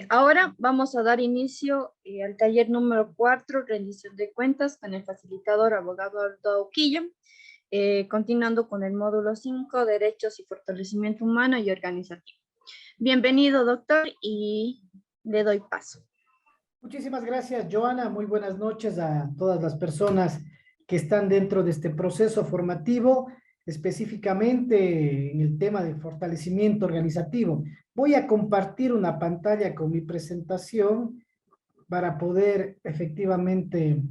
Ahora vamos a dar inicio al taller número 4, rendición de cuentas, con el facilitador abogado Aldo Quilla, continuando con el módulo 5, derechos y fortalecimiento humano y organizativo. Bienvenido, doctor, y le doy paso. Muchísimas gracias, Joana. Muy buenas noches a todas las personas que están dentro de este proceso formativo, específicamente en el tema de fortalecimiento organizativo. Voy a compartir una pantalla con mi presentación para poder efectivamente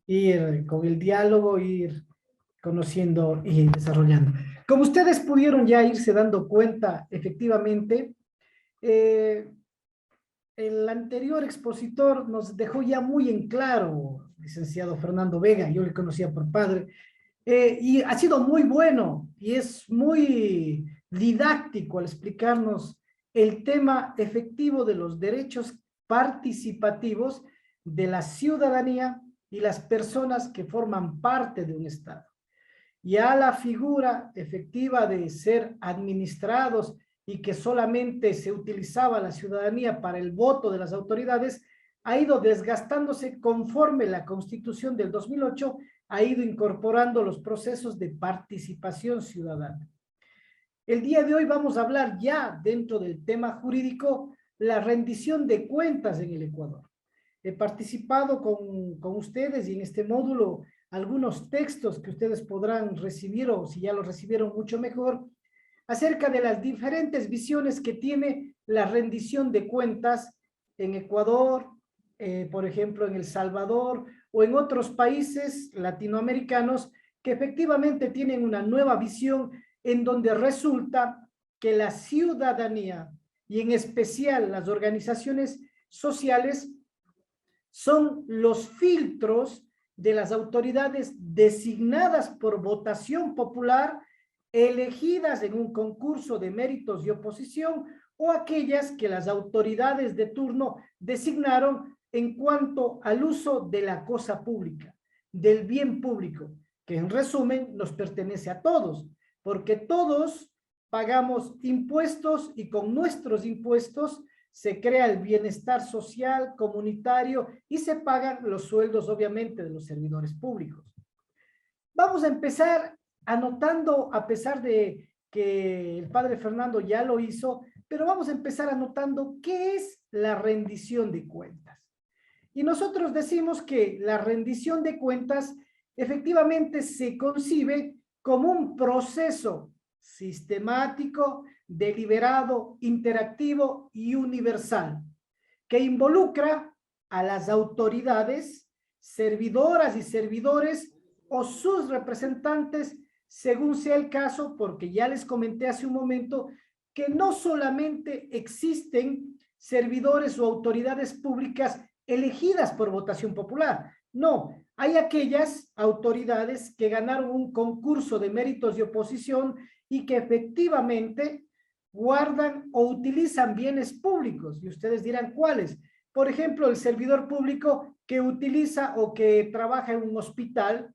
ir con el diálogo, ir conociendo y desarrollando. Como ustedes pudieron ya irse dando cuenta, efectivamente, eh, el anterior expositor nos dejó ya muy en claro, licenciado Fernando Vega, yo le conocía por padre, y ha sido muy bueno y es muy didáctico al explicarnos el tema efectivo de los derechos participativos de la ciudadanía y las personas que forman parte de un Estado. Ya la figura efectiva de ser administrados y que solamente se utilizaba la ciudadanía para el voto de las autoridades, ha ido desgastándose conforme la Constitución del 2008 ha ido incorporando los procesos de participación ciudadana. El día de hoy vamos a hablar ya dentro del tema jurídico la rendición de cuentas en el Ecuador. He participado con ustedes y en este módulo algunos textos que ustedes podrán recibir o si ya los recibieron mucho mejor, acerca de las diferentes visiones que tiene la rendición de cuentas en Ecuador, por ejemplo, en El Salvador o en otros países latinoamericanos que efectivamente tienen una nueva visión en donde resulta que la ciudadanía y en especial las organizaciones sociales son los filtros de las autoridades designadas por votación popular, elegidas en un concurso de méritos y oposición, o aquellas que las autoridades de turno designaron en cuanto al uso de la cosa pública, del bien público, que en resumen nos pertenece a todos, porque todos pagamos impuestos y con nuestros impuestos se crea el bienestar social, comunitario y se pagan los sueldos, obviamente, de los servidores públicos. Vamos a empezar anotando, a pesar de que el padre Fernando ya lo hizo, pero vamos a empezar anotando qué es la rendición de cuentas. Y nosotros decimos que la rendición de cuentas efectivamente se concibe como un proceso sistemático, deliberado, interactivo y universal, que involucra a las autoridades, servidoras y servidores o sus representantes, según sea el caso, porque ya les comenté hace un momento que no solamente existen servidores o autoridades públicas elegidas por votación popular, no, hay aquellas autoridades que ganaron un concurso de méritos y oposición y que efectivamente guardan o utilizan bienes públicos. Y ustedes dirán, ¿cuáles? Por ejemplo, el servidor público que utiliza o que trabaja en un hospital,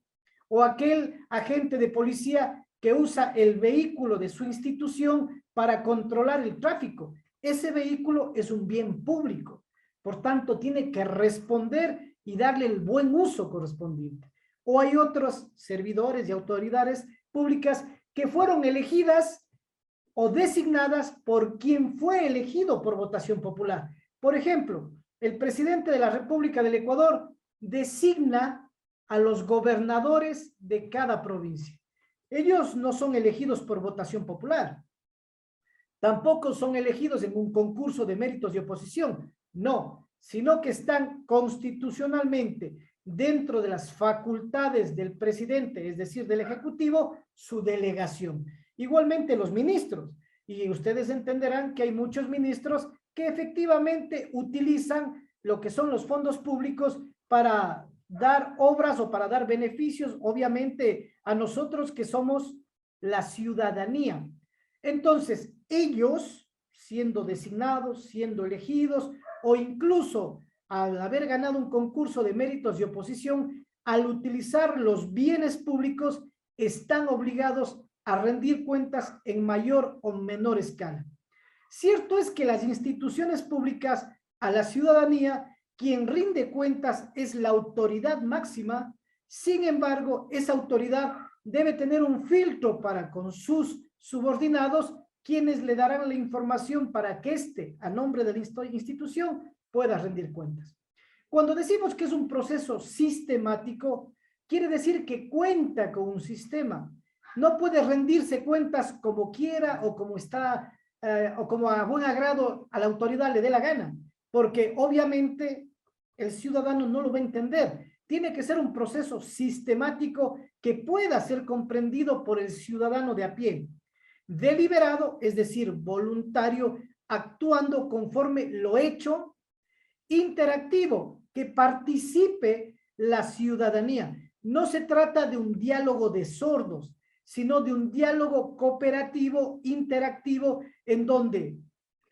o aquel agente de policía que usa el vehículo de su institución para controlar el tráfico. Ese vehículo es un bien público. Por tanto, tiene que responder y darle el buen uso correspondiente. O hay otros servidores y autoridades públicas que fueron elegidas o designadas por quien fue elegido por votación popular. Por ejemplo, el presidente de la República del Ecuador designa a los gobernadores de cada provincia. Ellos no son elegidos por votación popular. Tampoco son elegidos en un concurso de méritos y oposición. No, sino que están constitucionalmente dentro de las facultades del presidente, es decir, del Ejecutivo, su delegación. Igualmente los ministros. Y ustedes entenderán que hay muchos ministros que efectivamente utilizan lo que son los fondos públicos para dar obras o para dar beneficios, obviamente, a nosotros que somos la ciudadanía. Entonces, ellos, siendo designados, siendo elegidos, o incluso al haber ganado un concurso de méritos y oposición, al utilizar los bienes públicos, están obligados a rendir cuentas en mayor o menor escala. Cierto es que las instituciones públicas, a la ciudadanía, quien rinde cuentas es la autoridad máxima. Sin embargo, esa autoridad debe tener un filtro para con sus subordinados, quienes le darán la información para que éste, a nombre de la institución, pueda rendir cuentas. Cuando decimos que es un proceso sistemático, quiere decir que cuenta con un sistema. No puede rendirse cuentas como quiera o como está o como a buen agrado a la autoridad le dé la gana, porque obviamente el ciudadano no lo va a entender. Tiene que ser un proceso sistemático que pueda ser comprendido por el ciudadano de a pie. Deliberado, es decir, voluntario, actuando conforme lo hecho. Interactivo, que participe la ciudadanía. No se trata de un diálogo de sordos, sino de un diálogo cooperativo, interactivo, en donde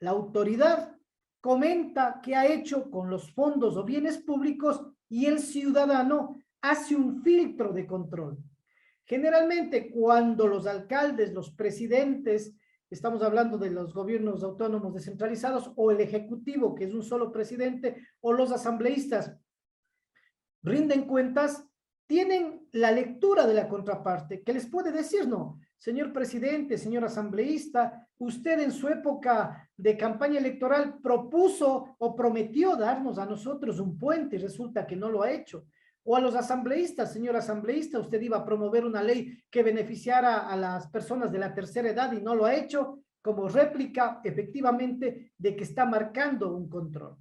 la autoridad comenta qué ha hecho con los fondos o bienes públicos y el ciudadano hace un filtro de control. Generalmente, cuando los alcaldes, los presidentes, estamos hablando de los gobiernos autónomos descentralizados o el ejecutivo, que es un solo presidente, o los asambleístas, rinden cuentas, tienen la lectura de la contraparte, que les puede decir, no, señor presidente, señor asambleísta, usted en su época de campaña electoral propuso o prometió darnos a nosotros un puente y resulta que no lo ha hecho. O a los asambleístas, señor asambleísta, usted iba a promover una ley que beneficiara a las personas de la tercera edad y no lo ha hecho, como réplica efectivamente de que está marcando un control.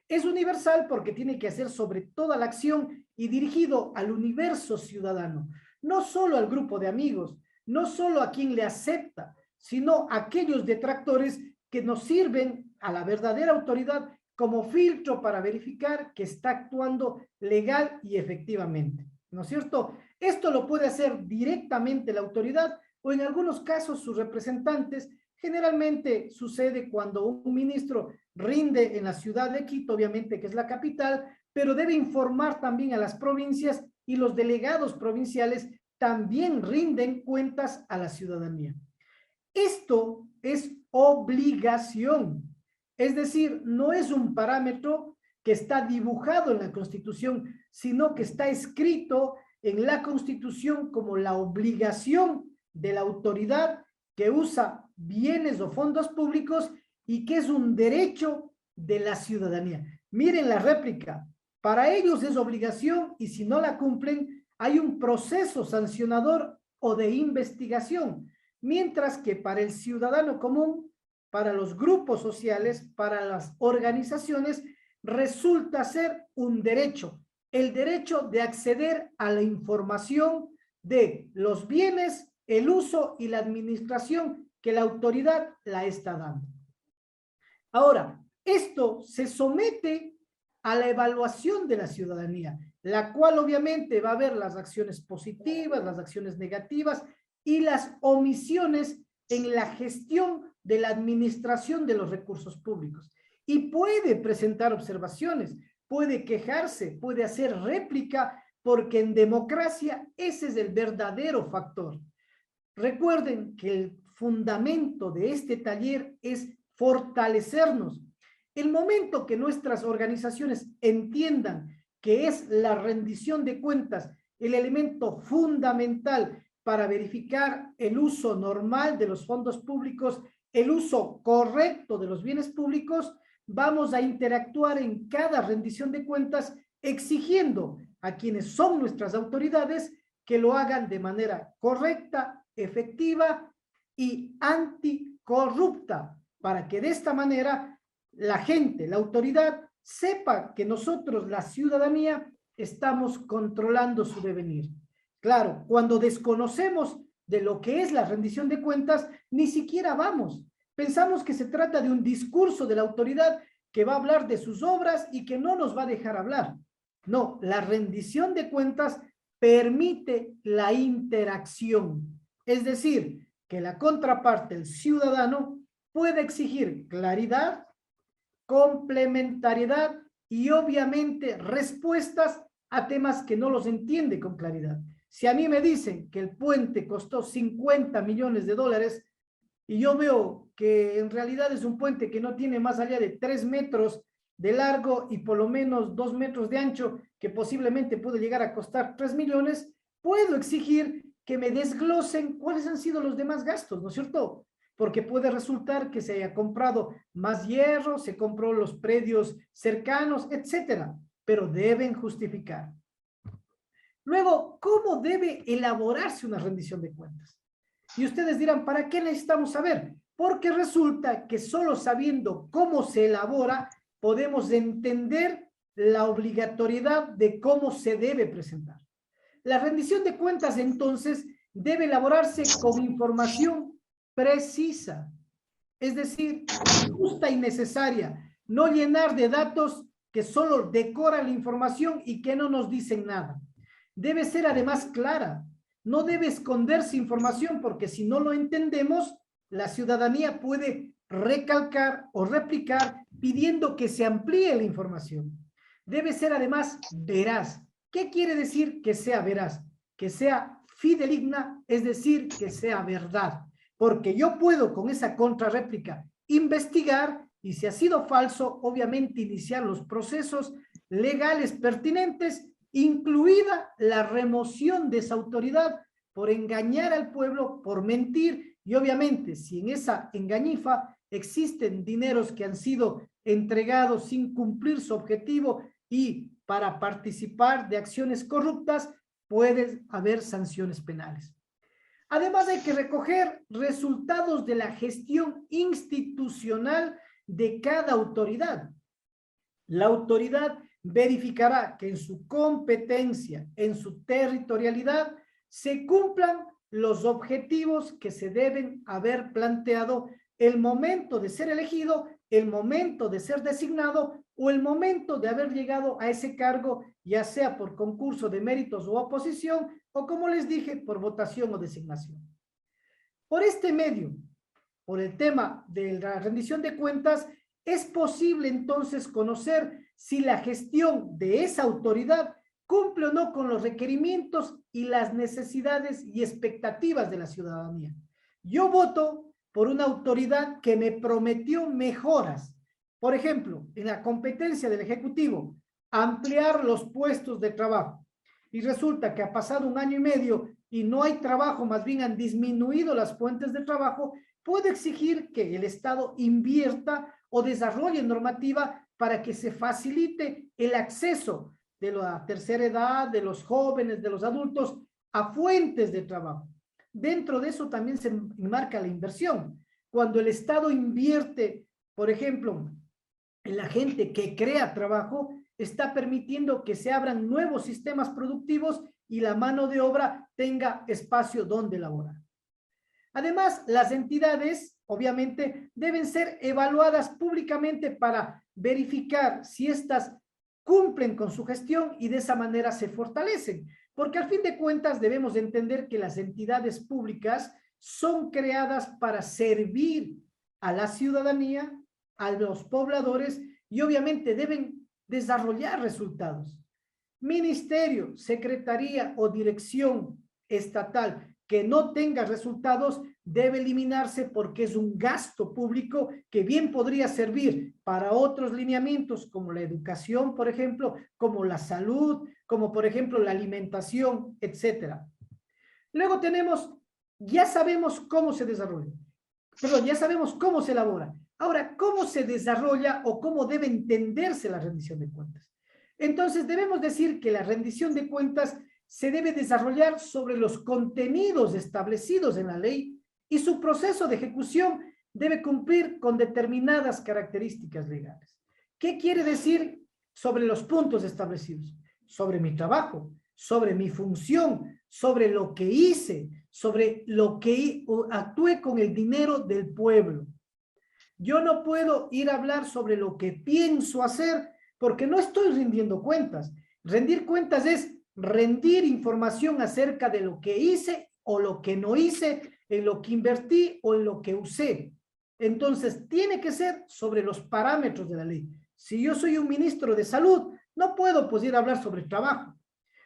Es universal porque tiene que hacer sobre toda la acción y dirigido al universo ciudadano, no solo al grupo de amigos, no solo a quien le acepta, sino a aquellos detractores que nos sirven a la verdadera autoridad como filtro para verificar que está actuando legal y efectivamente, ¿no es cierto? Esto lo puede hacer directamente la autoridad o en algunos casos sus representantes. Generalmente sucede cuando un ministro rinde en la ciudad de Quito, obviamente que es la capital, pero debe informar también a las provincias y los delegados provinciales también rinden cuentas a la ciudadanía. Esto es obligación, es decir, no es un parámetro que está dibujado en la Constitución, sino que está escrito en la Constitución como la obligación de la autoridad que usa bienes o fondos públicos y que es un derecho de la ciudadanía. Miren la réplica, para ellos es obligación y si no la cumplen hay un proceso sancionador o de investigación, mientras que para el ciudadano común, para los grupos sociales, para las organizaciones, resulta ser un derecho, el derecho de acceder a la información de los bienes, el uso y la administración que la autoridad la está dando. Ahora, esto se somete a la evaluación de la ciudadanía, la cual obviamente va a ver las acciones positivas, las acciones negativas y las omisiones en la gestión de la administración de los recursos públicos. Y puede presentar observaciones, puede quejarse, puede hacer réplica, porque en democracia ese es el verdadero factor. Recuerden que el fundamento de este taller es fortalecernos. El momento que nuestras organizaciones entiendan que es la rendición de cuentas el elemento fundamental para verificar el uso normal de los fondos públicos, el uso correcto de los bienes públicos, vamos a interactuar en cada rendición de cuentas exigiendo a quienes son nuestras autoridades que lo hagan de manera correcta, efectiva y anticorrupta, para que de esta manera la gente, la autoridad, sepa que nosotros, la ciudadanía, estamos controlando su devenir. Claro, cuando desconocemos de lo que es la rendición de cuentas, ni siquiera vamos. Pensamos que se trata de un discurso de la autoridad que va a hablar de sus obras y que no nos va a dejar hablar. No, la rendición de cuentas permite la interacción. Es decir, que la contraparte, el ciudadano, puede exigir claridad, complementariedad y obviamente respuestas a temas que no los entiende con claridad. Si a mí me dicen que el puente costó 50 millones de dólares y yo veo que en realidad es un puente que no tiene más allá de 3 metros de largo y por lo menos 2 metros de ancho, que posiblemente puede llegar a costar 3 millones, puedo exigir que me desglosen cuáles han sido los demás gastos, ¿no es cierto? Porque puede resultar que se haya comprado más hierro, se compró los predios cercanos, etcétera, pero deben justificar. Luego, ¿cómo debe elaborarse una rendición de cuentas? Y ustedes dirán, ¿para qué necesitamos saber? Porque resulta que solo sabiendo cómo se elabora, podemos entender la obligatoriedad de cómo se debe presentar. La rendición de cuentas, entonces, debe elaborarse con información precisa, es decir, justa y necesaria, no llenar de datos que solo decoran la información y que no nos dicen nada. Debe ser además clara, no debe esconderse información porque si no lo entendemos, la ciudadanía puede recalcar o replicar pidiendo que se amplíe la información. Debe ser además veraz. ¿Qué quiere decir que sea veraz? Que sea fidedigna, es decir, que sea verdad. Porque yo puedo con esa contrarréplica investigar y si ha sido falso, obviamente iniciar los procesos legales pertinentes, incluida la remoción de esa autoridad por engañar al pueblo, por mentir, y obviamente si en esa engañifa existen dineros que han sido entregados sin cumplir su objetivo y para participar de acciones corruptas, puede haber sanciones penales. Además, hay que recoger resultados de la gestión institucional de cada autoridad. La autoridad verificará que en su competencia, en su territorialidad, se cumplan los objetivos que se deben haber planteado el momento de ser elegido, el momento de ser designado o el momento de haber llegado a ese cargo, ya sea por concurso de méritos o oposición, o como les dije, por votación o designación. Por este medio, por el tema de la rendición de cuentas, es posible entonces conocer si la gestión de esa autoridad cumple o no con los requerimientos y las necesidades y expectativas de la ciudadanía. Yo voto por una autoridad que me prometió mejoras. Por ejemplo, en la competencia del Ejecutivo, ampliar los puestos de trabajo. Y resulta que ha pasado 1 año y medio y no hay trabajo, más bien han disminuido las fuentes de trabajo, puede exigir que el Estado invierta o desarrolle normativa para que se facilite el acceso de la tercera edad, de los jóvenes, de los adultos, a fuentes de trabajo. Dentro de eso también se enmarca la inversión. Cuando el Estado invierte, por ejemplo, en la gente que crea trabajo, está permitiendo que se abran nuevos sistemas productivos y la mano de obra tenga espacio donde laborar. Además, las entidades, obviamente, deben ser evaluadas públicamente para verificar si éstas cumplen con su gestión y de esa manera se fortalecen. Porque al fin de cuentas debemos entender que las entidades públicas son creadas para servir a la ciudadanía, a los pobladores y obviamente deben desarrollar resultados. Ministerio, secretaría o dirección estatal que no tenga resultados debe eliminarse porque es un gasto público que bien podría servir para otros lineamientos como la educación, por ejemplo, como la salud, como por ejemplo la alimentación, etcétera. Luego tenemos, ya sabemos cómo se desarrolla, perdón, ya sabemos cómo se elabora. Ahora, ¿cómo se desarrolla o cómo debe entenderse la rendición de cuentas? Entonces, debemos decir que la rendición de cuentas se debe desarrollar sobre los contenidos establecidos en la ley y su proceso de ejecución debe cumplir con determinadas características legales. ¿Qué quiere decir sobre los puntos establecidos? Sobre mi trabajo, sobre mi función, sobre lo que hice, sobre lo que actué con el dinero del pueblo. Yo no puedo ir a hablar sobre lo que pienso hacer porque no estoy rindiendo cuentas. Rendir cuentas es rendir información acerca de lo que hice o lo que no hice, en lo que invertí o en lo que usé. Entonces, tiene que ser sobre los parámetros de la ley. Si yo soy un ministro de salud, no puedo pues ir a hablar sobre trabajo.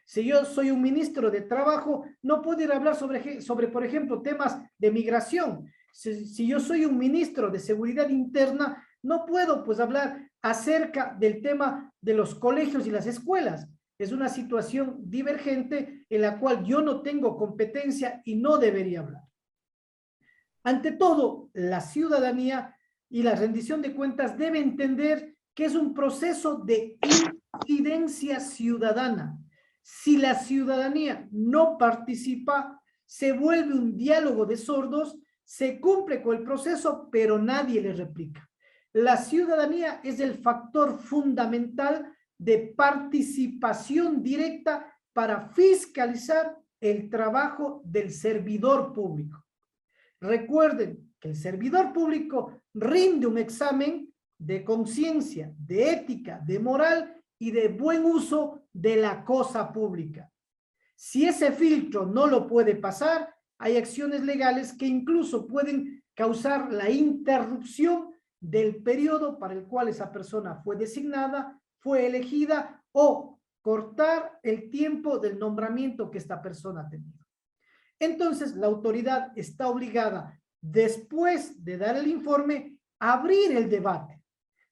Si yo soy un ministro de trabajo, no puedo ir a hablar sobre por ejemplo, temas de migración. Si yo soy un ministro de Seguridad Interna, no puedo pues hablar acerca del tema de los colegios y las escuelas. Es una situación divergente en la cual yo no tengo competencia y no debería hablar. Ante todo, la ciudadanía y la rendición de cuentas debe entender que es un proceso de incidencia ciudadana. Si la ciudadanía no participa, se vuelve un diálogo de sordos, se cumple con el proceso, pero nadie le replica. La ciudadanía es el factor fundamental de participación directa para fiscalizar el trabajo del servidor público. Recuerden que el servidor público rinde un examen de conciencia, de ética, de moral y de buen uso de la cosa pública. Si ese filtro no lo puede pasar, hay acciones legales que incluso pueden causar la interrupción del periodo para el cual esa persona fue designada, fue elegida o cortar el tiempo del nombramiento que esta persona ha tenido. Entonces, la autoridad está obligada, después de dar el informe, a abrir el debate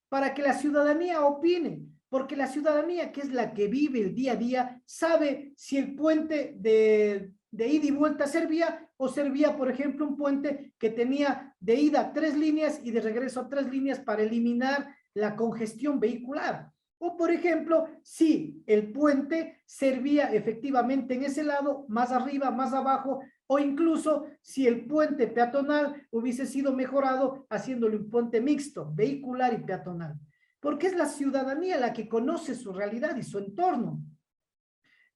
para que la ciudadanía opine, porque la ciudadanía, que es la que vive el día a día, sabe si el puente de ida y vuelta servía o servía, por ejemplo, un puente que tenía de ida 3 líneas y de regreso 3 líneas para eliminar la congestión vehicular. O, por ejemplo, si el puente servía efectivamente en ese lado, más arriba, más abajo, o incluso si el puente peatonal hubiese sido mejorado haciéndole un puente mixto, vehicular y peatonal. Porque es la ciudadanía la que conoce su realidad y su entorno.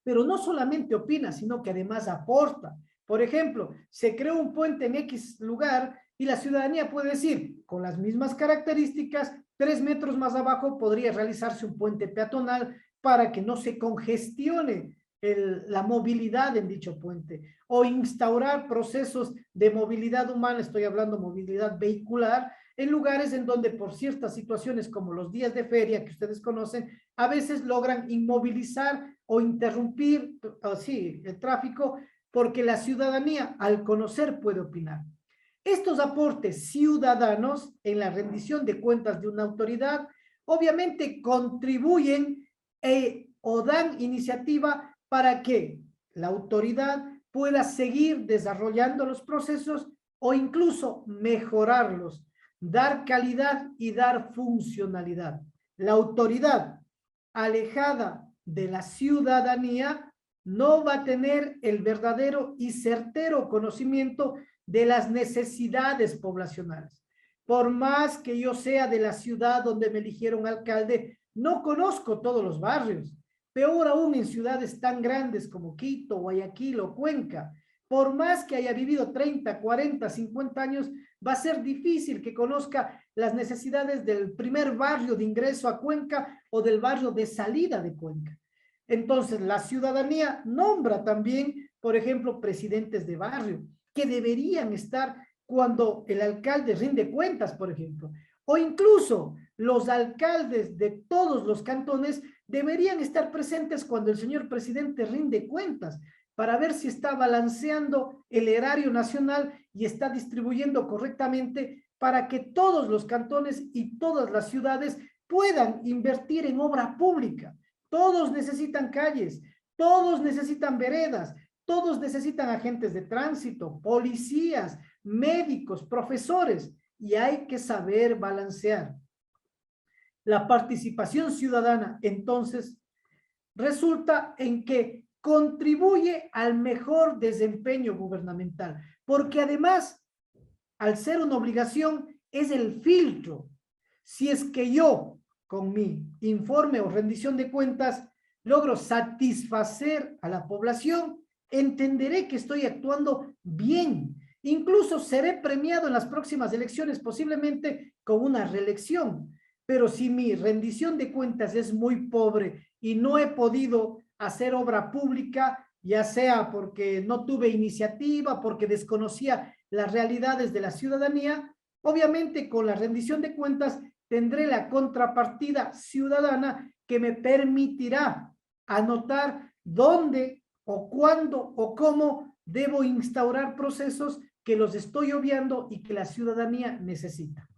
Pero no solamente opina, sino que además aporta. Por ejemplo, se creó un puente en X lugar y la ciudadanía puede decir, con las mismas características, 3 metros más abajo podría realizarse un puente peatonal para que no se congestione la movilidad en dicho puente, o instaurar procesos de movilidad humana, estoy hablando movilidad vehicular, en lugares en donde por ciertas situaciones como los días de feria que ustedes conocen, a veces logran inmovilizar o interrumpir así el tráfico, porque la ciudadanía al conocer puede opinar. Estos aportes ciudadanos en la rendición de cuentas de una autoridad obviamente contribuyen o dan iniciativa para que la autoridad pueda seguir desarrollando los procesos o incluso mejorarlos, dar calidad y dar funcionalidad. La autoridad alejada de la ciudadanía no va a tener el verdadero y certero conocimiento de las necesidades poblacionales. Por más que yo sea de la ciudad donde me eligieron alcalde, no conozco todos los barrios. Peor aún en ciudades tan grandes como Quito, Guayaquil o Cuenca. Por más que haya vivido 30, 40, 50 años, va a ser difícil que conozca las necesidades del primer barrio de ingreso a Cuenca o del barrio de salida de Cuenca. Entonces, la ciudadanía nombra también, por ejemplo, presidentes de barrio, que deberían estar cuando el alcalde rinde cuentas, por ejemplo. O incluso los alcaldes de todos los cantones deberían estar presentes cuando el señor presidente rinde cuentas, para ver si está balanceando el erario nacional y está distribuyendo correctamente para que todos los cantones y todas las ciudades puedan invertir en obra pública. Todos necesitan calles, todos necesitan veredas, todos necesitan agentes de tránsito, policías, médicos, profesores, y hay que saber balancear. La participación ciudadana, entonces, resulta en que contribuye al mejor desempeño gubernamental, porque además, al ser una obligación, es el filtro. Si es que yo, con mi informe o rendición de cuentas, logro satisfacer a la población, entenderé que estoy actuando bien. Incluso seré premiado en las próximas elecciones, posiblemente con una reelección. Pero si mi rendición de cuentas es muy pobre y no he podido hacer obra pública, ya sea porque no tuve iniciativa, porque desconocía las realidades de la ciudadanía, obviamente con la rendición de cuentas tendré la contrapartida ciudadana que me permitirá anotar dónde o cuándo o cómo debo instaurar procesos que los estoy obviando y que la ciudadanía necesita.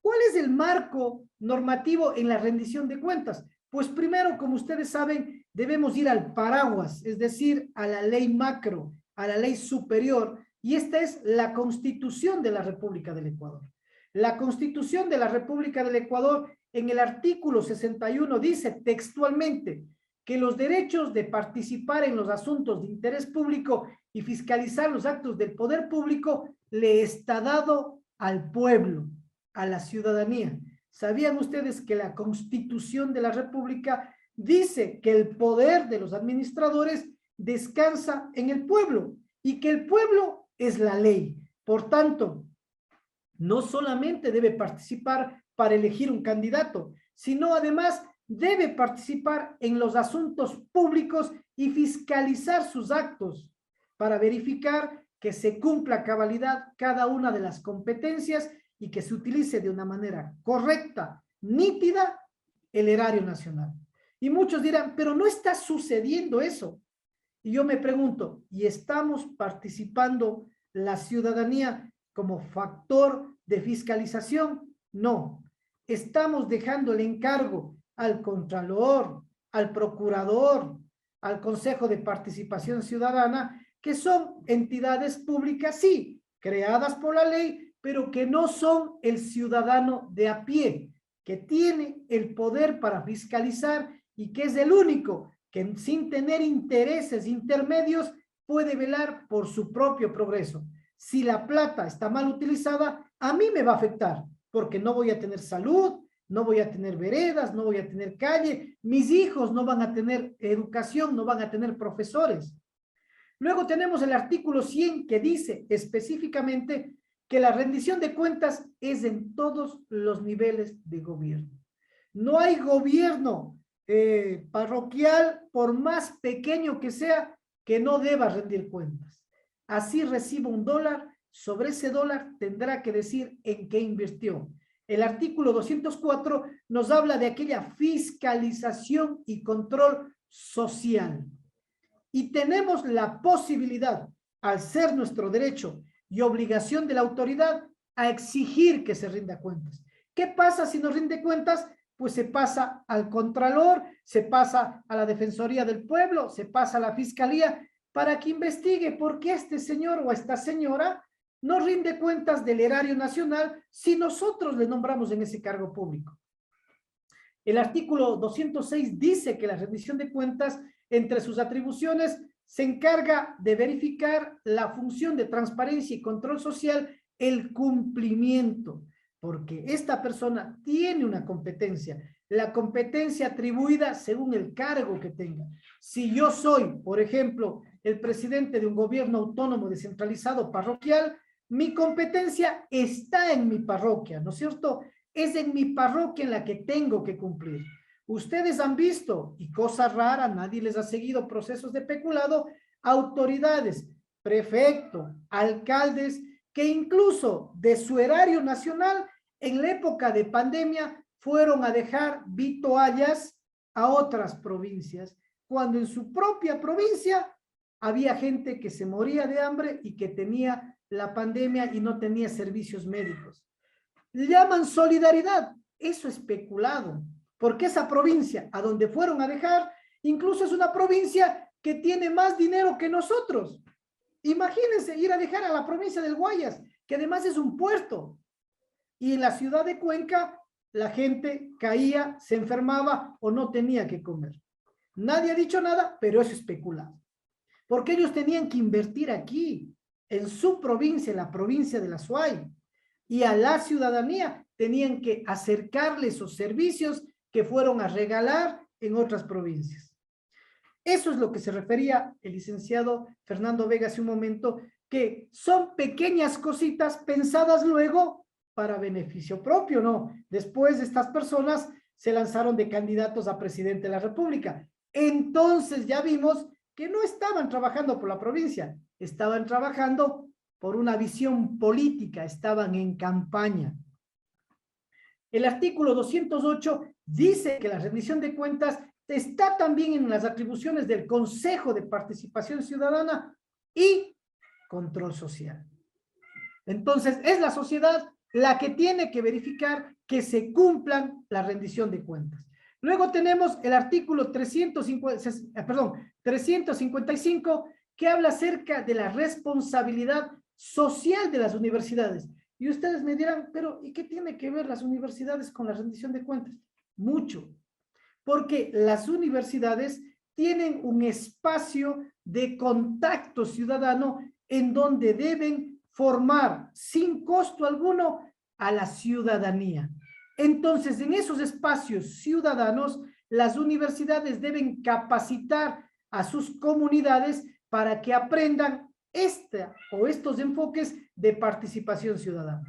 ¿Cuál es el marco normativo en la rendición de cuentas? Pues primero, como ustedes saben, debemos ir al paraguas, es decir, a la ley macro, a la ley superior, y esta es la Constitución de la República del Ecuador. La Constitución de la República del Ecuador, en el artículo 61, dice textualmente que los derechos de participar en los asuntos de interés público y fiscalizar los actos del poder público le está dado al pueblo, a la ciudadanía. ¿Sabían ustedes que la Constitución de la República dice que el poder de los administradores descansa en el pueblo y que el pueblo es la ley? Por tanto, no solamente debe participar para elegir un candidato, sino además debe participar en los asuntos públicos y fiscalizar sus actos para verificar que se cumpla a cabalidad cada una de las competencias y que se utilice de una manera correcta, nítida, el erario nacional. Y muchos dirán, pero no está sucediendo eso. Y yo me pregunto, ¿y estamos participando la ciudadanía como factor de fiscalización? No. Estamos dejando el encargo al contralor, al procurador, al Consejo de Participación Ciudadana, que son entidades públicas, sí, creadas por la ley, pero que no son el ciudadano de a pie, que tiene el poder para fiscalizar y que es el único que sin tener intereses intermedios puede velar por su propio progreso. Si la plata está mal utilizada, a mí me va a afectar, porque no voy a tener salud, no voy a tener veredas, no voy a tener calle, mis hijos no van a tener educación, no van a tener profesores. Luego tenemos el artículo 100 que dice específicamente que la rendición de cuentas es en todos los niveles de gobierno. No hay gobierno parroquial, por más pequeño que sea, que no deba rendir cuentas. Así reciba $1, sobre ese dólar tendrá que decir en qué invirtió. El artículo 204 nos habla de aquella fiscalización y control social. Y tenemos la posibilidad, al ser nuestro derecho y obligación de la autoridad, a exigir que se rinda cuentas. ¿Qué pasa si no rinde cuentas? Pues se pasa al Contralor, se pasa a la Defensoría del Pueblo, se pasa a la Fiscalía para que investigue por qué este señor o esta señora no rinde cuentas del erario nacional si nosotros le nombramos en ese cargo público. El artículo 206 dice que la rendición de cuentas, entre sus atribuciones, se encarga de verificar la función de transparencia y control social, el cumplimiento, porque esta persona tiene una competencia, la competencia atribuida según el cargo que tenga. Si yo soy, por ejemplo, el presidente de un gobierno autónomo descentralizado parroquial, mi competencia está en mi parroquia, ¿no es cierto? Es en mi parroquia en la que tengo que cumplir. Ustedes han visto, y cosa rara, nadie les ha seguido procesos de peculado, autoridades, prefecto, alcaldes, que incluso de su erario nacional, en la época de pandemia, fueron a dejar vituallas a otras provincias, cuando en su propia provincia había gente que se moría de hambre y que tenía la pandemia y no tenía servicios médicos. Le llaman solidaridad, eso es peculado, porque esa provincia a donde fueron a dejar, incluso es una provincia que tiene más dinero que nosotros. Imagínense ir a dejar a la provincia del Guayas, que además es un puerto, y en la ciudad de Cuenca la gente caía, se enfermaba o no tenía que comer. Nadie ha dicho nada, pero eso es peculado, porque ellos tenían que invertir aquí, en su provincia, en la provincia de la Azuay, y a la ciudadanía tenían que acercarle esos servicios que fueron a regalar en otras provincias. Eso es lo que se refería el licenciado Fernando Vega hace un momento, que son pequeñas cositas pensadas luego para beneficio propio, ¿no? Después estas personas se lanzaron de candidatos a presidente de la República. Entonces ya vimos que no estaban trabajando por la provincia, estaban trabajando por una visión política, estaban en campaña. El artículo 208 dice que la rendición de cuentas está también en las atribuciones del Consejo de Participación Ciudadana y Control Social. Entonces, es la sociedad la que tiene que verificar que se cumplan la rendición de cuentas. Luego tenemos el artículo 355, que habla acerca de la responsabilidad social de las universidades. Y ustedes me dirán, pero ¿y qué tiene que ver las universidades con la rendición de cuentas? Mucho, porque las universidades tienen un espacio de contacto ciudadano en donde deben formar sin costo alguno a la ciudadanía. Entonces, en esos espacios ciudadanos, las universidades deben capacitar a sus comunidades para que aprendan estos enfoques de participación ciudadana.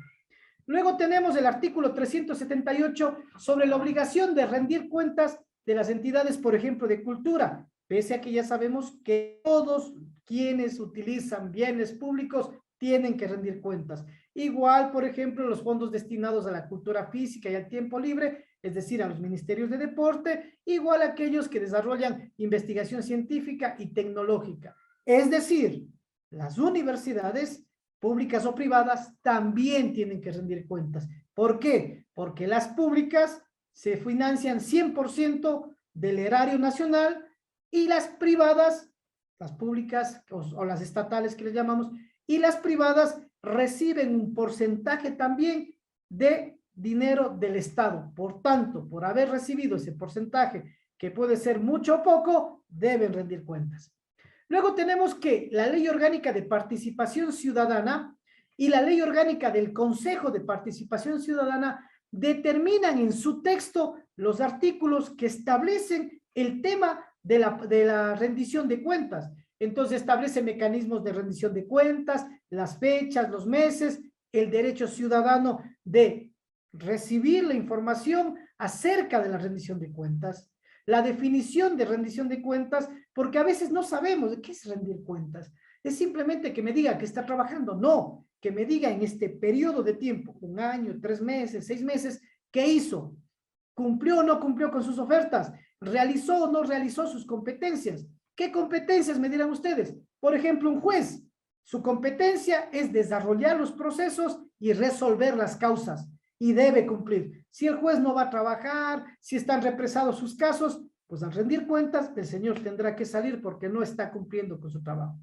Luego tenemos el artículo 378 sobre la obligación de rendir cuentas de las entidades, por ejemplo, de cultura, pese a que ya sabemos que todos quienes utilizan bienes públicos tienen que rendir cuentas. Igual, por ejemplo, los fondos destinados a la cultura física y al tiempo libre, es decir, a los ministerios de deporte, igual a aquellos que desarrollan investigación científica y tecnológica. Es decir, las universidades públicas o privadas también tienen que rendir cuentas. ¿Por qué? Porque las públicas se financian 100% del erario nacional y las privadas, las públicas o las estatales que les llamamos, y las privadas reciben un porcentaje también de dinero del Estado. Por tanto, por haber recibido ese porcentaje, que puede ser mucho o poco, deben rendir cuentas. Luego tenemos que la Ley Orgánica de Participación Ciudadana y la Ley Orgánica del Consejo de Participación Ciudadana determinan en su texto los artículos que establecen el tema de la rendición de cuentas. Entonces establece mecanismos de rendición de cuentas, las fechas, los meses, el derecho ciudadano de recibir la información acerca de la rendición de cuentas, la definición de rendición de cuentas, porque a veces no sabemos de qué es rendir cuentas. Es simplemente que me diga que está trabajando. No, que me diga en este periodo de tiempo, 1 año, 3 meses, 6 meses, ¿qué hizo? ¿Cumplió o no cumplió con sus ofertas? ¿Realizó o no realizó sus competencias? ¿Qué competencias me dirán ustedes? Por ejemplo, un juez, su competencia es desarrollar los procesos y resolver las causas y debe cumplir. Si el juez no va a trabajar, si están represados sus casos, pues al rendir cuentas, el señor tendrá que salir porque no está cumpliendo con su trabajo.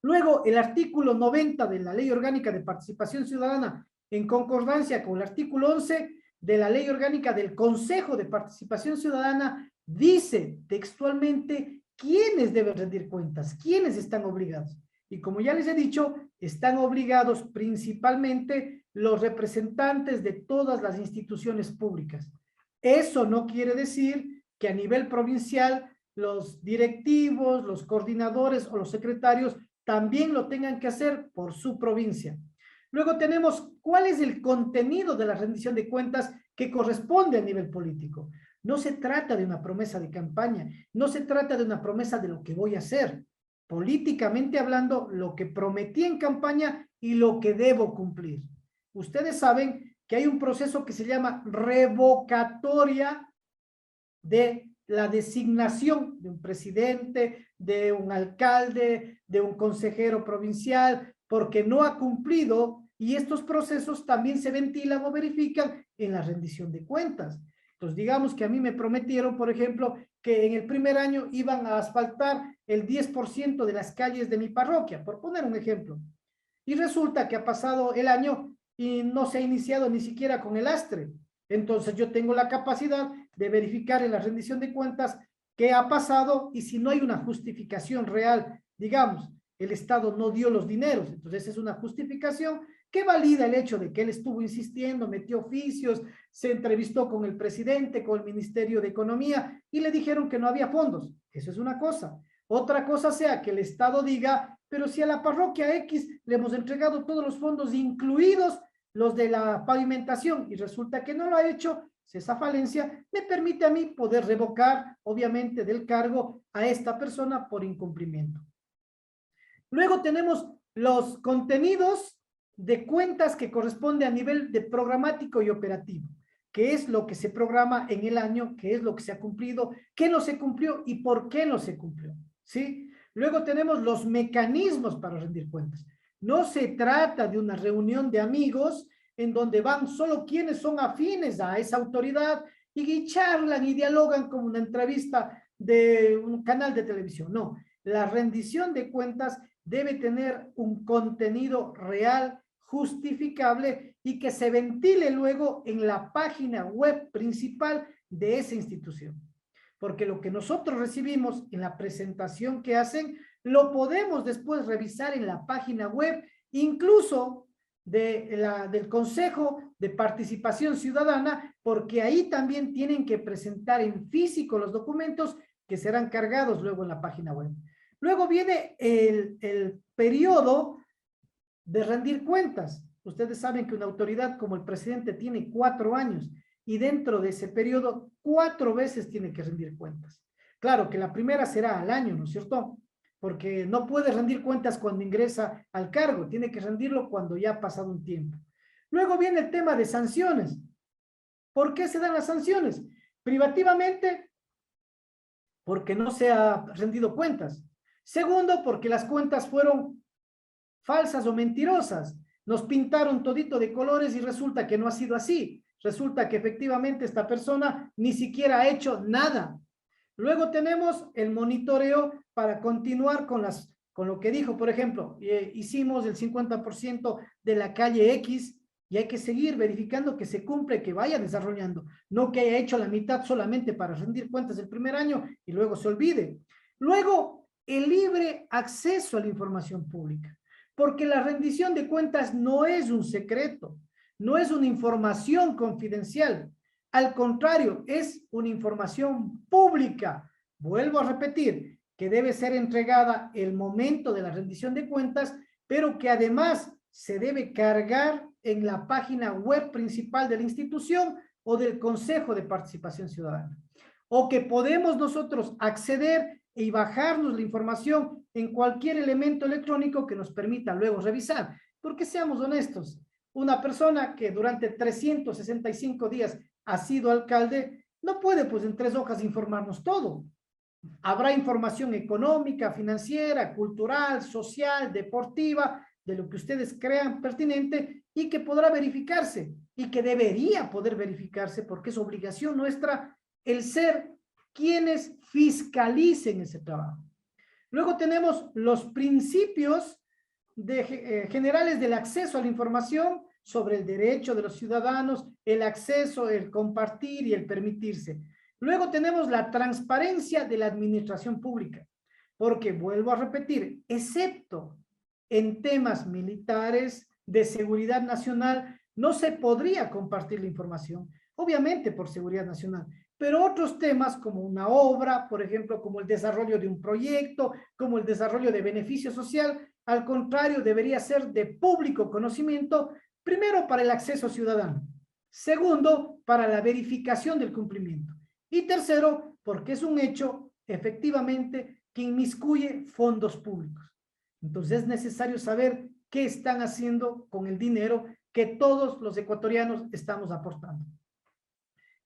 Luego, el artículo 90 de la Ley Orgánica de Participación Ciudadana, en concordancia con el artículo 11 de la Ley Orgánica del Consejo de Participación Ciudadana, dice textualmente quiénes deben rendir cuentas, quiénes están obligados. Y como ya les he dicho, están obligados principalmente los representantes de todas las instituciones públicas. Eso no quiere decir que a nivel provincial los directivos, los coordinadores o los secretarios también lo tengan que hacer por su provincia. Luego tenemos cuál es el contenido de la rendición de cuentas que corresponde a nivel político. No se trata de una promesa de campaña, no se trata de una promesa de lo que voy a hacer. Políticamente hablando, lo que prometí en campaña y lo que debo cumplir. Ustedes saben que hay un proceso que se llama revocatoria de la designación de un presidente, de un alcalde, de un consejero provincial, porque no ha cumplido, y estos procesos también se ventilan o verifican en la rendición de cuentas. Entonces, digamos que a mí me prometieron, por ejemplo, que en el primer año iban a asfaltar el 10% de las calles de mi parroquia, por poner un ejemplo. Y resulta que ha pasado el año y no se ha iniciado ni siquiera con el astre. Entonces yo tengo la capacidad de verificar en la rendición de cuentas qué ha pasado y si no hay una justificación real, digamos, el Estado no dio los dineros, entonces es una justificación que valida el hecho de que él estuvo insistiendo, metió oficios, se entrevistó con el presidente, con el Ministerio de Economía y le dijeron que no había fondos. Eso es una cosa. Otra cosa sea que el Estado diga, pero si a la parroquia X le hemos entregado todos los fondos, incluidos los de la pavimentación, y resulta que no lo ha hecho, esa falencia me permite a mí poder revocar, obviamente, del cargo a esta persona por incumplimiento. Luego tenemos los contenidos de cuentas que corresponde a nivel de programático y operativo, qué es lo que se programa en el año, qué es lo que se ha cumplido, qué no se cumplió y por qué no se cumplió, ¿sí? Luego tenemos los mecanismos para rendir cuentas. No se trata de una reunión de amigos en donde van solo quienes son afines a esa autoridad y charlan y dialogan como una entrevista de un canal de televisión. No, la rendición de cuentas debe tener un contenido real, justificable y que se ventile luego en la página web principal de esa institución. Porque lo que nosotros recibimos en la presentación que hacen, lo podemos después revisar en la página web, incluso del Consejo de Participación Ciudadana, porque ahí también tienen que presentar en físico los documentos que serán cargados luego en la página web. Luego viene el periodo de rendir cuentas. Ustedes saben que una autoridad como el presidente tiene 4 años y dentro de ese periodo 4 veces tiene que rendir cuentas. Claro que la primera será al año, ¿no es cierto? Porque no puede rendir cuentas cuando ingresa al cargo, tiene que rendirlo cuando ya ha pasado un tiempo. Luego viene el tema de sanciones. ¿Por qué se dan las sanciones? Privativamente, porque no se ha rendido cuentas. Segundo, porque las cuentas fueron falsas o mentirosas. Nos pintaron todito de colores y resulta que no ha sido así. Resulta que efectivamente esta persona ni siquiera ha hecho nada. Luego tenemos el monitoreo para continuar con lo que dijo, por ejemplo, hicimos el 50% de la calle X y hay que seguir verificando que se cumple, que vaya desarrollando, no que haya hecho la mitad solamente para rendir cuentas el primer año y luego se olvide. Luego, el libre acceso a la información pública, porque la rendición de cuentas no es un secreto, no es una información confidencial. Al contrario, es una información pública. Vuelvo a repetir, que debe ser entregada el momento de la rendición de cuentas, pero que además se debe cargar en la página web principal de la institución o del Consejo de Participación Ciudadana. O que podemos nosotros acceder y bajarnos la información en cualquier elemento electrónico que nos permita luego revisar. Porque seamos honestos, una persona que durante 365 días ha sido alcalde, no puede pues en 3 hojas informarnos todo. Habrá información económica, financiera, cultural, social, deportiva, de lo que ustedes crean pertinente y que podrá verificarse y que debería poder verificarse porque es obligación nuestra el ser quienes fiscalicen ese trabajo. Luego tenemos los principios generales del acceso a la información sobre el derecho de los ciudadanos, el acceso, el compartir y el permitirse. Luego tenemos la transparencia de la administración pública, porque vuelvo a repetir, excepto en temas militares, de seguridad nacional, no se podría compartir la información, obviamente por seguridad nacional, pero otros temas como una obra, por ejemplo, como el desarrollo de un proyecto, como el desarrollo de beneficio social, al contrario, debería ser de público conocimiento, primero para el acceso ciudadano, segundo, para la verificación del cumplimiento, y tercero, porque es un hecho, efectivamente, que inmiscuye fondos públicos. Entonces es necesario saber qué están haciendo con el dinero que todos los ecuatorianos estamos aportando.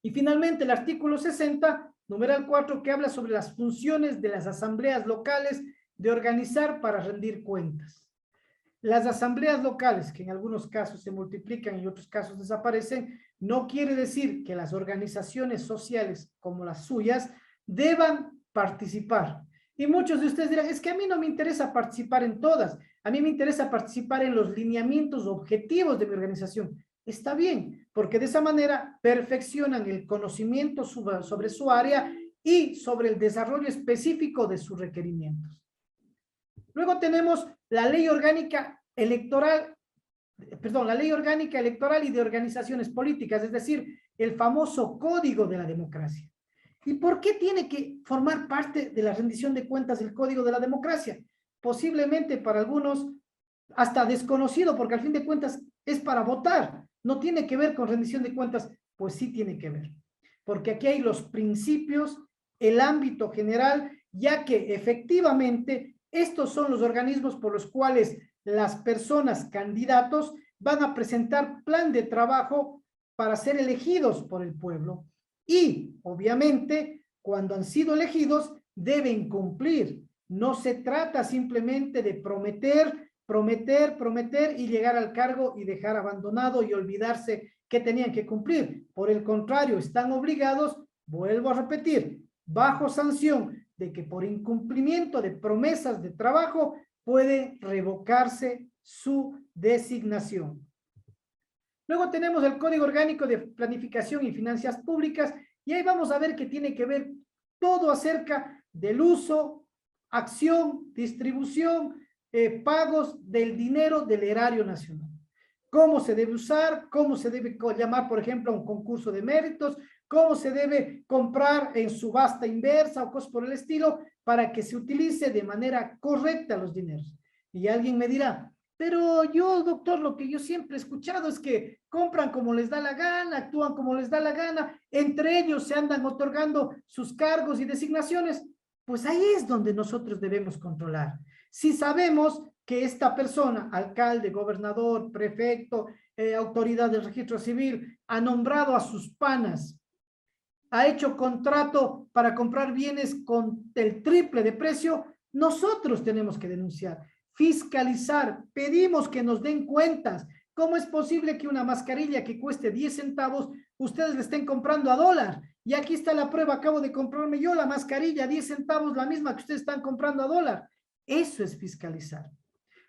Y finalmente el artículo 60, numeral 4, que habla sobre las funciones de las asambleas locales de organizar para rendir cuentas. Las asambleas locales, que en algunos casos se multiplican y en otros casos desaparecen, no quiere decir que las organizaciones sociales como las suyas deban participar. Y muchos de ustedes dirán, es que a mí no me interesa participar en todas, a mí me interesa participar en los lineamientos objetivos de mi organización. Está bien, porque de esa manera perfeccionan el conocimiento sobre su área y sobre el desarrollo específico de sus requerimientos. Luego tenemos la ley orgánica electoral, la ley orgánica electoral y de organizaciones políticas, es decir, el famoso Código de la Democracia. ¿Y por qué tiene que formar parte de la rendición de cuentas del Código de la Democracia? Posiblemente para algunos hasta desconocido, porque al fin de cuentas es para votar, no tiene que ver con rendición de cuentas, pues sí tiene que ver, porque aquí hay los principios, el ámbito general, ya que efectivamente estos son los organismos por los cuales las personas candidatos van a presentar plan de trabajo para ser elegidos por el pueblo y obviamente cuando han sido elegidos deben cumplir. No se trata simplemente de prometer prometer, prometer y llegar al cargo y dejar abandonado y olvidarse que tenían que cumplir. Por el contrario, están obligados, vuelvo a repetir, bajo sanción de que por incumplimiento de promesas de trabajo puede revocarse su designación. Luego tenemos el Código Orgánico de Planificación y Finanzas Públicas y ahí vamos a ver que tiene que ver todo acerca del uso, acción, distribución, pagos del dinero del erario nacional. Cómo se debe usar, cómo se debe llamar, por ejemplo, a un concurso de méritos, cómo se debe comprar en subasta inversa o cosas por el estilo para que se utilice de manera correcta los dineros. Y alguien me dirá, pero yo, doctor, lo que yo siempre he escuchado es que compran como les da la gana, actúan como les da la gana, entre ellos se andan otorgando sus cargos y designaciones. Pues ahí es donde nosotros debemos controlar. Si sabemos que esta persona, alcalde, gobernador, prefecto, autoridad del registro civil, ha nombrado a sus panas, ha hecho contrato para comprar bienes con el triple de precio, nosotros tenemos que denunciar, fiscalizar, pedimos que nos den cuentas. ¿Cómo es posible que una mascarilla que cueste 10 centavos, ustedes le estén comprando a dólar? Y aquí está la prueba, acabo de comprarme yo la mascarilla, 10 centavos, la misma que ustedes están comprando a dólar. Eso es fiscalizar.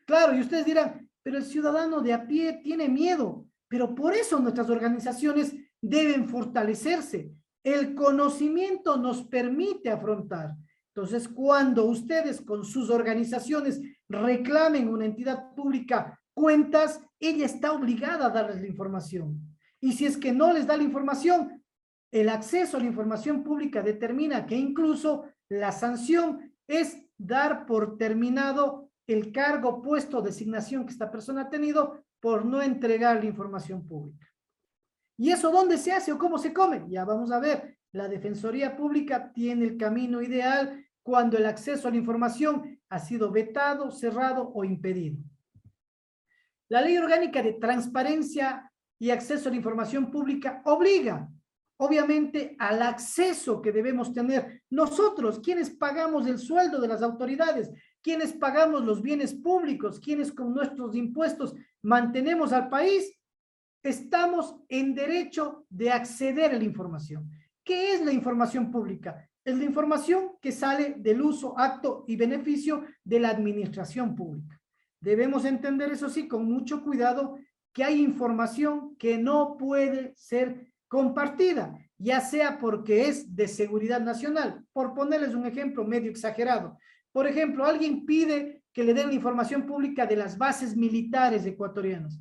Claro, y ustedes dirán, pero el ciudadano de a pie tiene miedo, pero por eso nuestras organizaciones deben fortalecerse. El conocimiento nos permite afrontar. Entonces, cuando ustedes con sus organizaciones reclamen a una entidad pública cuentas, ella está obligada a darles la información. Y si es que no les da la información, el acceso a la información pública determina que incluso la sanción es dar por terminado el cargo, puesto, designación que esta persona ha tenido por no entregar la información pública. ¿Y eso dónde se hace o cómo se come? Ya vamos a ver. La Defensoría Pública tiene el camino ideal cuando el acceso a la información ha sido vetado, cerrado o impedido. La Ley Orgánica de Transparencia y Acceso a la Información Pública obliga, obviamente, al acceso que debemos tener nosotros, quienes pagamos el sueldo de las autoridades, quienes pagamos los bienes públicos, quienes con nuestros impuestos mantenemos al país, estamos en derecho de acceder a la información. ¿Qué es la información pública? Es la información que sale del uso, acto y beneficio de la administración pública. Debemos entender, eso sí, con mucho cuidado, que hay información que no puede ser compartida, ya sea porque es de seguridad nacional. Por ponerles un ejemplo medio exagerado. Por ejemplo, alguien pide que le den la información pública de las bases militares ecuatorianas.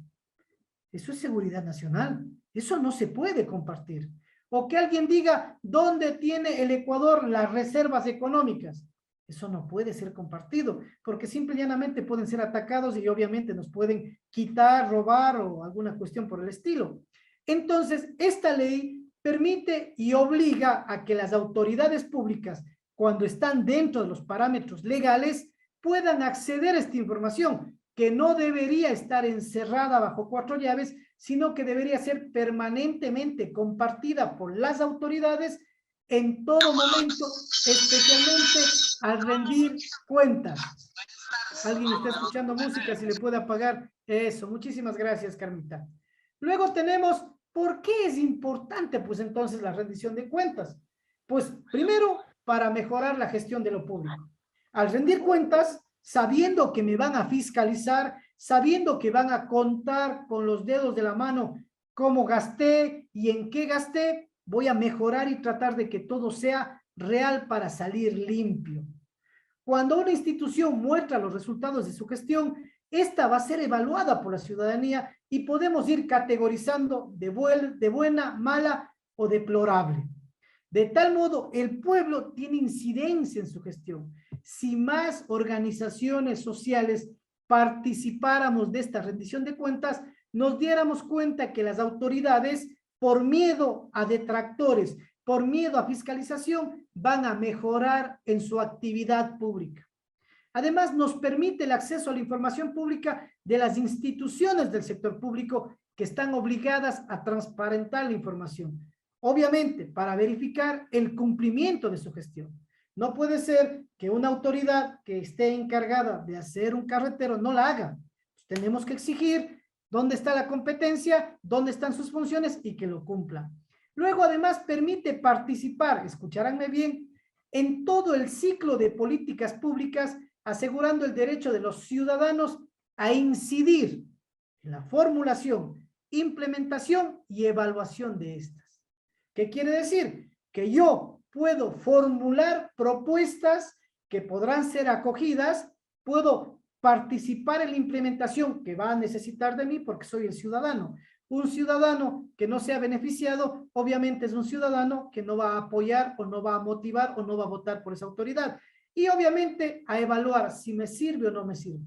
Eso es seguridad nacional. Eso no se puede compartir. O que alguien diga dónde tiene el Ecuador las reservas económicas. Eso no puede ser compartido, porque simple y llanamente pueden ser atacados y obviamente nos pueden quitar, robar o alguna cuestión por el estilo. Entonces, esta ley permite y obliga a que las autoridades públicas, cuando están dentro de los parámetros legales, puedan acceder a esta información, que no debería estar encerrada bajo 4 llaves, sino que debería ser permanentemente compartida por las autoridades en todo momento, especialmente al rendir cuentas. Alguien está escuchando música, si le puede apagar eso. Muchísimas gracias, Carmita. Luego tenemos, ¿por qué es importante, pues entonces, la rendición de cuentas? Pues primero, para mejorar la gestión de lo público. Al rendir cuentas, sabiendo que me van a fiscalizar, sabiendo que van a contar con los dedos de la mano cómo gasté y en qué gasté, voy a mejorar y tratar de que todo sea real para salir limpio. Cuando una institución muestra los resultados de su gestión, esta va a ser evaluada por la ciudadanía y podemos ir categorizando de buena, mala o deplorable. De tal modo, el pueblo tiene incidencia en su gestión. Si más organizaciones sociales participáramos de esta rendición de cuentas, nos diéramos cuenta que las autoridades, por miedo a detractores, por miedo a fiscalización, van a mejorar en su actividad pública. Además, nos permite el acceso a la información pública de las instituciones del sector público que están obligadas a transparentar la información. Obviamente, para verificar el cumplimiento de su gestión. No puede ser que una autoridad que esté encargada de hacer un carretero no la haga. Tenemos que exigir dónde está la competencia, dónde están sus funciones y que lo cumpla. Luego, además, permite participar, escucharánme bien, en todo el ciclo de políticas públicas, asegurando el derecho de los ciudadanos a incidir en la formulación, implementación y evaluación de estas. ¿Qué quiere decir? Que yo puedo formular propuestas que podrán ser acogidas, puedo participar en la implementación que va a necesitar de mí porque soy el ciudadano. Un ciudadano que no sea beneficiado, obviamente es un ciudadano que no va a apoyar o no va a motivar o no va a votar por esa autoridad. Y obviamente a evaluar si me sirve o no me sirve.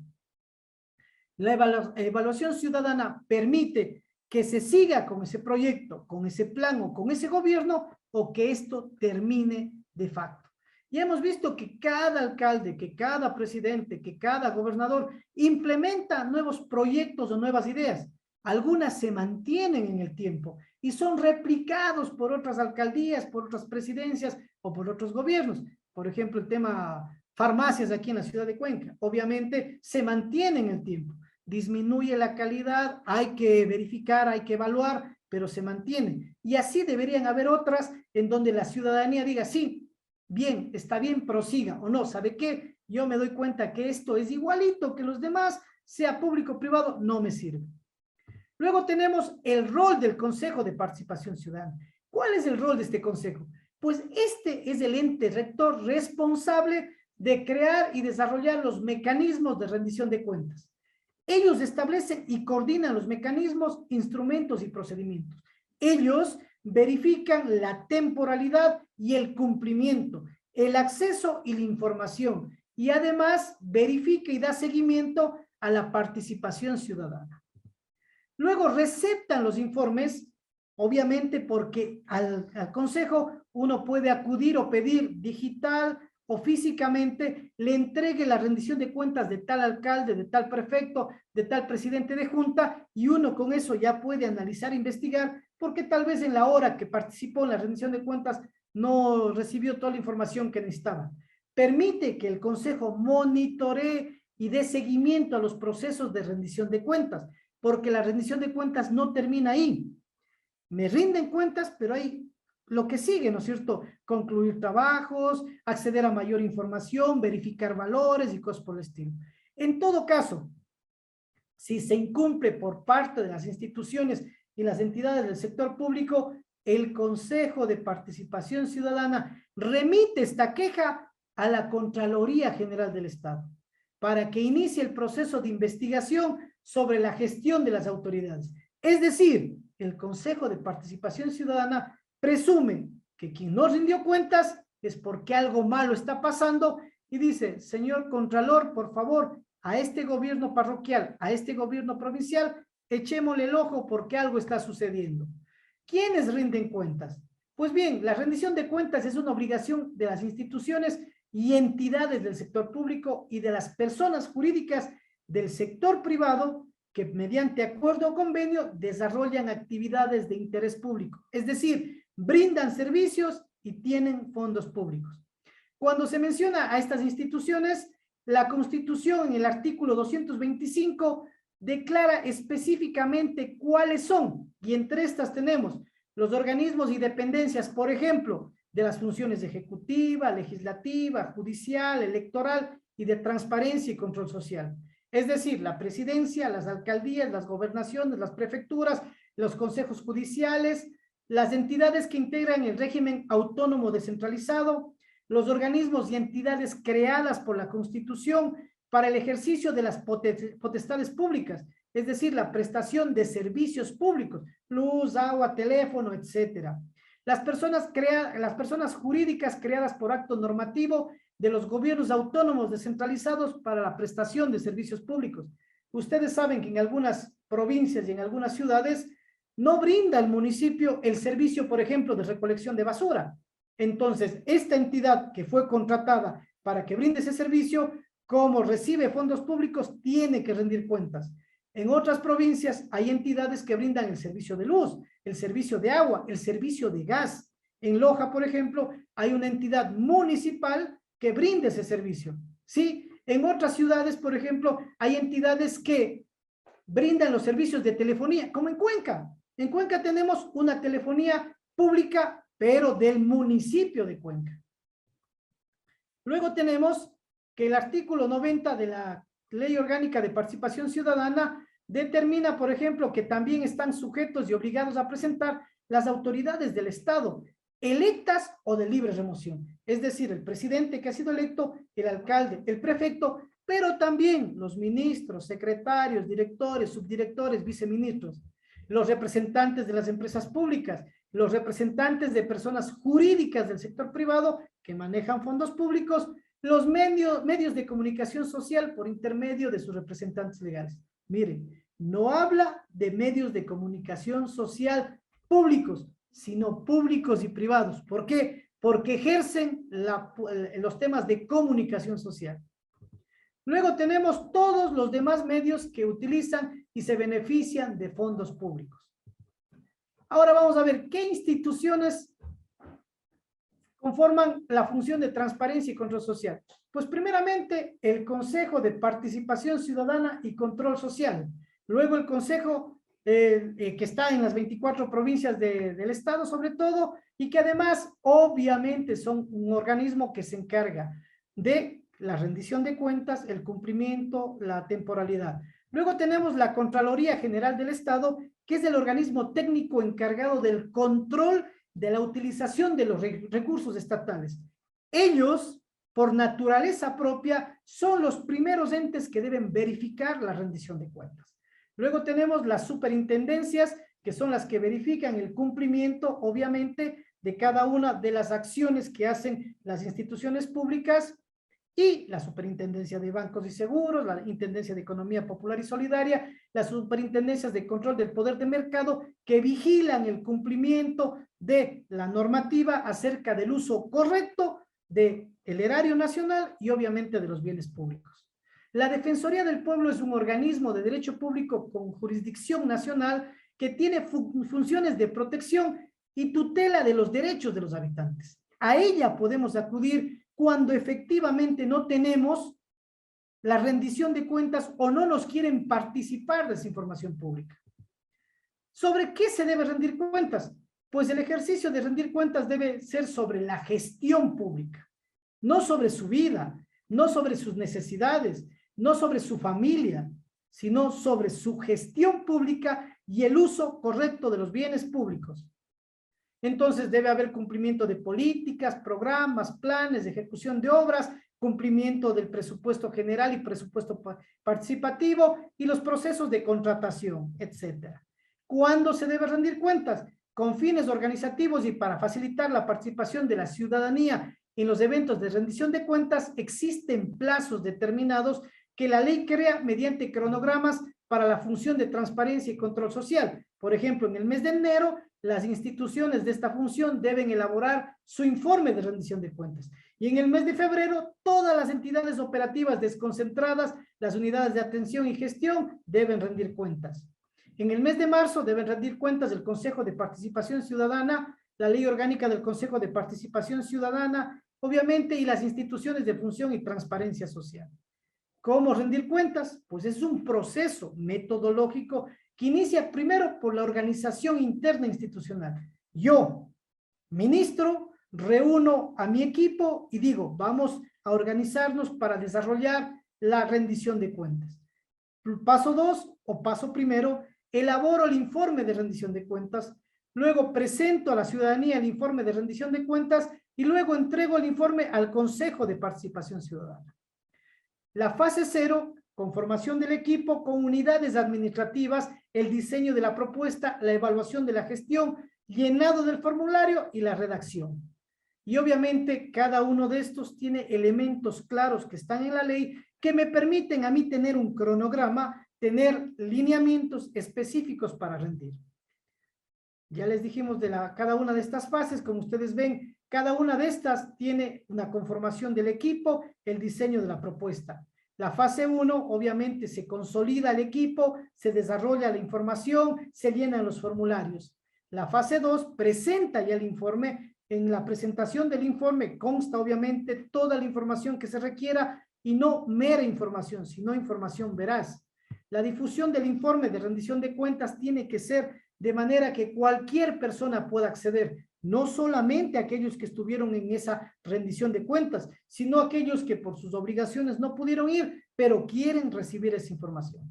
La evaluación ciudadana permite que se siga con ese proyecto, con ese plan o con ese gobierno o que esto termine de facto. Ya hemos visto que cada alcalde, que cada presidente, que cada gobernador implementa nuevos proyectos o nuevas ideas. Algunas se mantienen en el tiempo y son replicados por otras alcaldías, por otras presidencias o por otros gobiernos. Por ejemplo, el tema farmacias aquí en la ciudad de Cuenca. Obviamente se mantiene en el tiempo. Disminuye la calidad, hay que verificar, hay que evaluar, pero se mantiene. Y así deberían haber otras en donde la ciudadanía diga, sí, bien, está bien, prosiga, o no, ¿sabe qué? Yo me doy cuenta que esto es igualito que los demás, sea público o privado, no me sirve. Luego tenemos el rol del Consejo de Participación Ciudadana. ¿Cuál es el rol de este consejo? Pues este es el ente rector responsable de crear y desarrollar los mecanismos de rendición de cuentas. Ellos establecen y coordinan los mecanismos, instrumentos y procedimientos. Ellos verifican la temporalidad y el cumplimiento, el acceso y la información, y además verifica y da seguimiento a la participación ciudadana. Luego receptan los informes, obviamente porque al consejo uno puede acudir o pedir digital o físicamente, le entregue la rendición de cuentas de tal alcalde, de tal prefecto, de tal presidente de junta, y uno con eso ya puede analizar, investigar, porque tal vez en la hora que participó en la rendición de cuentas no recibió toda la información que necesitaba. Permite que el consejo monitoree y dé seguimiento a los procesos de rendición de cuentas, porque la rendición de cuentas no termina ahí. Me rinden cuentas, pero hay lo que sigue, ¿no es cierto? Concluir trabajos, acceder a mayor información, verificar valores y cosas por el estilo. En todo caso, si se incumple por parte de las instituciones y las entidades del sector público, el Consejo de Participación Ciudadana remite esta queja a la Contraloría General del Estado para que inicie el proceso de investigación sobre la gestión de las autoridades. Es decir, el Consejo de Participación Ciudadana presume que quien no rindió cuentas es porque algo malo está pasando y dice, señor Contralor, por favor, a este gobierno parroquial, a este gobierno provincial, echémosle el ojo porque algo está sucediendo. ¿Quiénes rinden cuentas? Pues bien, la rendición de cuentas es una obligación de las instituciones y entidades del sector público y de las personas jurídicas del sector privado que mediante acuerdo o convenio desarrollan actividades de interés público, es decir, brindan servicios y tienen fondos públicos. Cuando se menciona a estas instituciones, la Constitución en el artículo 225 declara específicamente cuáles son, y entre estas tenemos los organismos y dependencias, por ejemplo, de las funciones ejecutiva, legislativa, judicial, electoral y de transparencia y control social. Es decir, la presidencia, las alcaldías, las gobernaciones, las prefecturas, los consejos judiciales, las entidades que integran el régimen autónomo descentralizado, los organismos y entidades creadas por la Constitución para el ejercicio de las potestades públicas, es decir, la prestación de servicios públicos, luz, agua, teléfono, etcétera. Las personas jurídicas creadas por acto normativo de los gobiernos autónomos descentralizados para la prestación de servicios públicos. Ustedes saben que en algunas provincias y en algunas ciudades no brinda el municipio el servicio, por ejemplo, de recolección de basura. Entonces, esta entidad que fue contratada para que brinde ese servicio, como recibe fondos públicos, tiene que rendir cuentas. En otras provincias hay entidades que brindan el servicio de luz, el servicio de agua, el servicio de gas. En Loja, por ejemplo, hay una entidad municipal que brinde ese servicio. ¿Sí? En otras ciudades, por ejemplo, hay entidades que brindan los servicios de telefonía, como en Cuenca. En Cuenca tenemos una telefonía pública, pero del municipio de Cuenca. Luego tenemos que el artículo 90 de la Ley Orgánica de Participación Ciudadana determina, por ejemplo, que también están sujetos y obligados a presentar las autoridades del Estado, electas o de libre remoción. Es decir, el presidente que ha sido electo, el alcalde, el prefecto, pero también los ministros, secretarios, directores, subdirectores, viceministros, los representantes de las empresas públicas, los representantes de personas jurídicas del sector privado que manejan fondos públicos, los medios de comunicación social por intermedio de sus representantes legales. Miren, no habla de medios de comunicación social públicos, sino públicos y privados. ¿Por qué? Porque ejercen los temas de comunicación social. Luego tenemos todos los demás medios que utilizan y se benefician de fondos públicos. Ahora vamos a ver qué instituciones conforman la función de transparencia y control social. Pues primeramente el Consejo de Participación Ciudadana y Control Social. Luego el Consejo que está en las 24 provincias del Estado sobre todo, y que además obviamente son un organismo que se encarga de la rendición de cuentas, el cumplimiento, la temporalidad. Luego tenemos la Contraloría General del Estado, que es el organismo técnico encargado del control de la utilización de los recursos estatales. Ellos, por naturaleza propia, son los primeros entes que deben verificar la rendición de cuentas. Luego tenemos las superintendencias, que son las que verifican el cumplimiento, obviamente, de cada una de las acciones que hacen las instituciones públicas, y la Superintendencia de Bancos y Seguros, la Intendencia de Economía Popular y Solidaria, las superintendencias de control del poder de mercado, que vigilan el cumplimiento de la normativa acerca del uso correcto del erario nacional y obviamente de los bienes públicos. La Defensoría del Pueblo es un organismo de derecho público con jurisdicción nacional que tiene funciones de protección y tutela de los derechos de los habitantes. A ella podemos acudir cuando efectivamente no tenemos la rendición de cuentas o no nos quieren participar de esa información pública. ¿Sobre qué se debe rendir cuentas? Pues el ejercicio de rendir cuentas debe ser sobre la gestión pública, no sobre su vida, no sobre sus necesidades, no sobre su familia, sino sobre su gestión pública y el uso correcto de los bienes públicos. Entonces debe haber cumplimiento de políticas, programas, planes de ejecución de obras, cumplimiento del presupuesto general y presupuesto participativo y los procesos de contratación, etc. ¿Cuándo se debe rendir cuentas? Con fines organizativos y para facilitar la participación de la ciudadanía en los eventos de rendición de cuentas, existen plazos determinados que la ley crea mediante cronogramas para la función de transparencia y control social. Por ejemplo, en el mes de enero, las instituciones de esta función deben elaborar su informe de rendición de cuentas. Y en el mes de febrero, todas las entidades operativas desconcentradas, las unidades de atención y gestión, deben rendir cuentas. En el mes de marzo deben rendir cuentas el Consejo de Participación Ciudadana, la Ley Orgánica del Consejo de Participación Ciudadana, obviamente, y las instituciones de función y transparencia social. ¿Cómo rendir cuentas? Pues es un proceso metodológico que inicia primero por la organización interna institucional. Yo, ministro, reúno a mi equipo y digo, vamos a organizarnos para desarrollar la rendición de cuentas. Paso 2 o paso primero, elaboro el informe de rendición de cuentas, luego presento a la ciudadanía el informe de rendición de cuentas y luego entrego el informe al Consejo de Participación Ciudadana. La fase 0, conformación del equipo con unidades administrativas, el diseño de la propuesta, la evaluación de la gestión, llenado del formulario y la redacción. Y obviamente cada uno de estos tiene elementos claros que están en la ley que me permiten a mí tener un cronograma, tener lineamientos específicos para rendir. Ya les dijimos de cada una de estas fases, como ustedes ven, cada una de estas tiene una conformación del equipo, el diseño de la propuesta. La fase 1, obviamente, se consolida el equipo, se desarrolla la información, se llenan los formularios. La fase 2 presenta ya el informe En la presentación del informe consta obviamente toda la información que se requiera y no mera información, sino información veraz. La difusión del informe de rendición de cuentas tiene que ser de manera que cualquier persona pueda acceder, no solamente aquellos que estuvieron en esa rendición de cuentas, sino aquellos que por sus obligaciones no pudieron ir, pero quieren recibir esa información.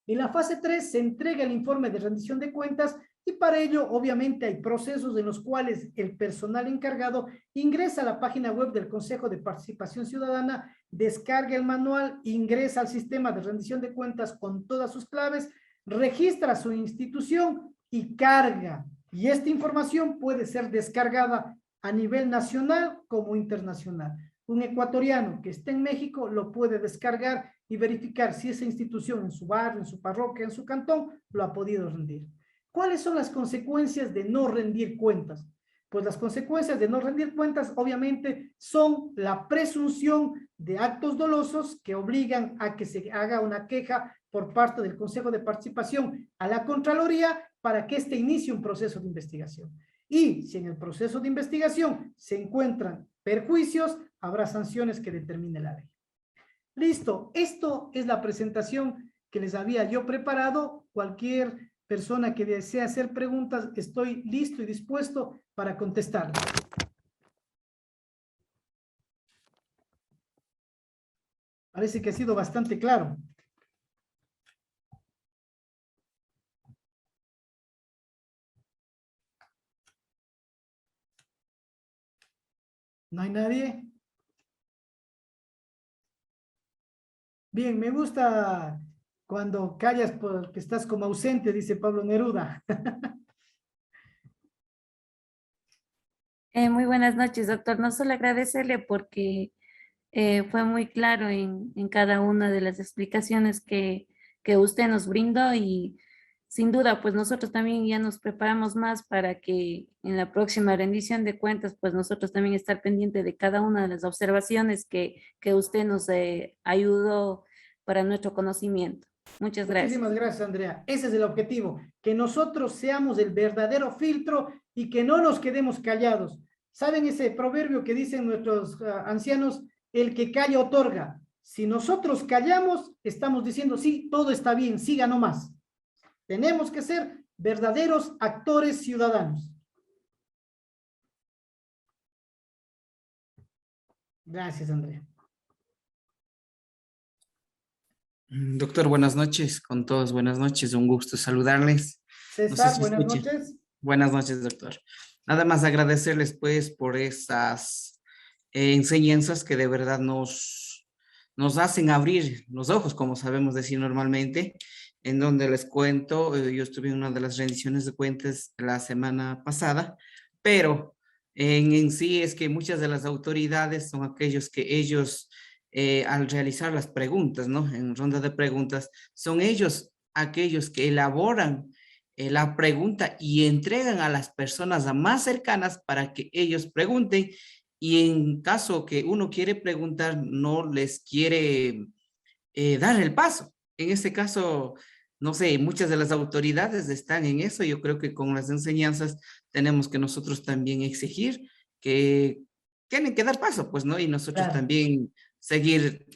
En la fase 3 se entrega el informe de rendición de cuentas y para ello obviamente hay procesos en los cuales el personal encargado ingresa a la página web del Consejo de Participación Ciudadana, descarga el manual, ingresa al sistema de rendición de cuentas con todas sus claves, registra su institución y carga. Y esta información puede ser descargada a nivel nacional como internacional. Un ecuatoriano que esté en México lo puede descargar y verificar si esa institución en su barrio, en su parroquia, en su cantón, lo ha podido rendir. ¿Cuáles son las consecuencias de no rendir cuentas? Pues las consecuencias de no rendir cuentas obviamente son la presunción de actos dolosos que obligan a que se haga una queja por parte del Consejo de Participación a la Contraloría para que éste inicie un proceso de investigación. Y si en el proceso de investigación se encuentran perjuicios, habrá sanciones que determine la ley. Listo, esto es la presentación que les había yo preparado. Cualquier persona que desee hacer preguntas, estoy listo y dispuesto para contestar. Parece que ha sido bastante claro. ¿No hay nadie? Bien, me gusta cuando callas porque estás como ausente, dice Pablo Neruda. Muy buenas noches, doctor. No solo agradecerle porque fue muy claro en cada una de las explicaciones que usted nos brindó y sin duda, pues nosotros también ya nos preparamos más para que en la próxima rendición de cuentas, pues nosotros también estar pendiente de cada una de las observaciones que usted nos ayudó para nuestro conocimiento. Muchas Muchísimas gracias. gracias, Andrea. Ese es el objetivo, que nosotros seamos el verdadero filtro y que no nos quedemos callados. ¿Saben ese proverbio que dicen nuestros ancianos? El que calla otorga. Si nosotros callamos, estamos diciendo, sí, todo está bien, siga nomás. Tenemos que ser verdaderos actores ciudadanos. Gracias, Andrea. Doctor, buenas noches, con todos buenas noches, un gusto saludarles. No sé César, si buenas escuche. noches. Buenas noches, doctor. Nada más agradecerles pues por esas enseñanzas que de verdad nos hacen abrir los ojos, como sabemos decir normalmente, en donde les cuento, yo estuve en una de las rendiciones de cuentas la semana pasada, pero en sí es que muchas de las autoridades son aquellos que ellos al realizar las preguntas, ¿no? En ronda de preguntas, son ellos aquellos que elaboran la pregunta y entregan a las personas más cercanas para que ellos pregunten y en caso que uno quiere preguntar, no les quiere dar el paso. En este caso, no sé, muchas de las autoridades están en eso. Yo creo que con las enseñanzas tenemos que nosotros también exigir que tienen que dar paso, pues, ¿no? Y nosotros Claro. también seguir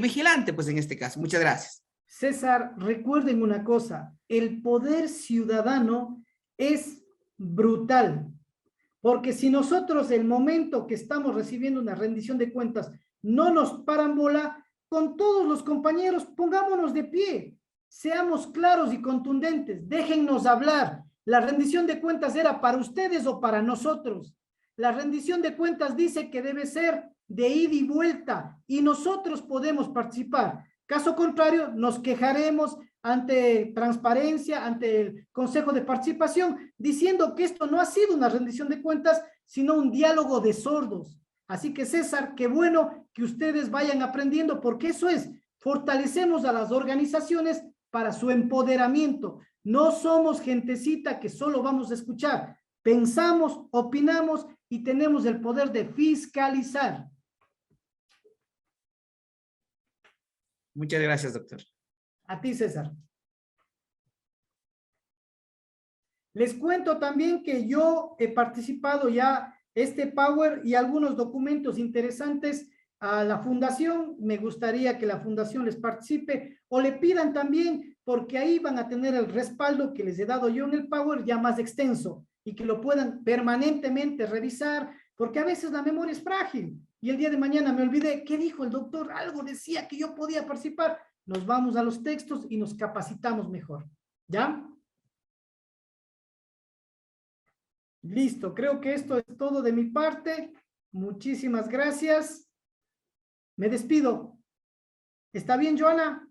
vigilante, pues, en este caso. Muchas gracias. César, recuerden una cosa, el poder ciudadano es brutal, porque si nosotros el momento que estamos recibiendo una rendición de cuentas no nos paran bola, con todos los compañeros pongámonos de pie, seamos claros y contundentes, déjennos hablar. La rendición de cuentas era para ustedes o para nosotros. La rendición de cuentas dice que debe ser de ida y vuelta y nosotros podemos participar. Caso contrario, nos quejaremos ante transparencia, ante el Consejo de Participación, diciendo que esto no ha sido una rendición de cuentas, sino un diálogo de sordos. Así que César, qué bueno que ustedes vayan aprendiendo, porque eso es, fortalecemos a las organizaciones para su empoderamiento. No somos gentecita que solo vamos a escuchar, pensamos, opinamos y tenemos el poder de fiscalizar. Muchas gracias, doctor. A ti, César. Les cuento también que yo he participado ya este Power y algunos documentos interesantes a la fundación. Me gustaría que la fundación les participe o le pidan también, porque ahí van a tener el respaldo que les he dado yo en el Power ya más extenso y que lo puedan permanentemente revisar, porque a veces la memoria es frágil y el día de mañana me olvidé, ¿qué dijo el doctor? Algo decía que yo podía participar. Nos vamos a los textos y nos capacitamos mejor. ¿Ya? Listo, creo que esto es todo de mi parte. Muchísimas gracias. Me despido. ¿Está bien, Joana?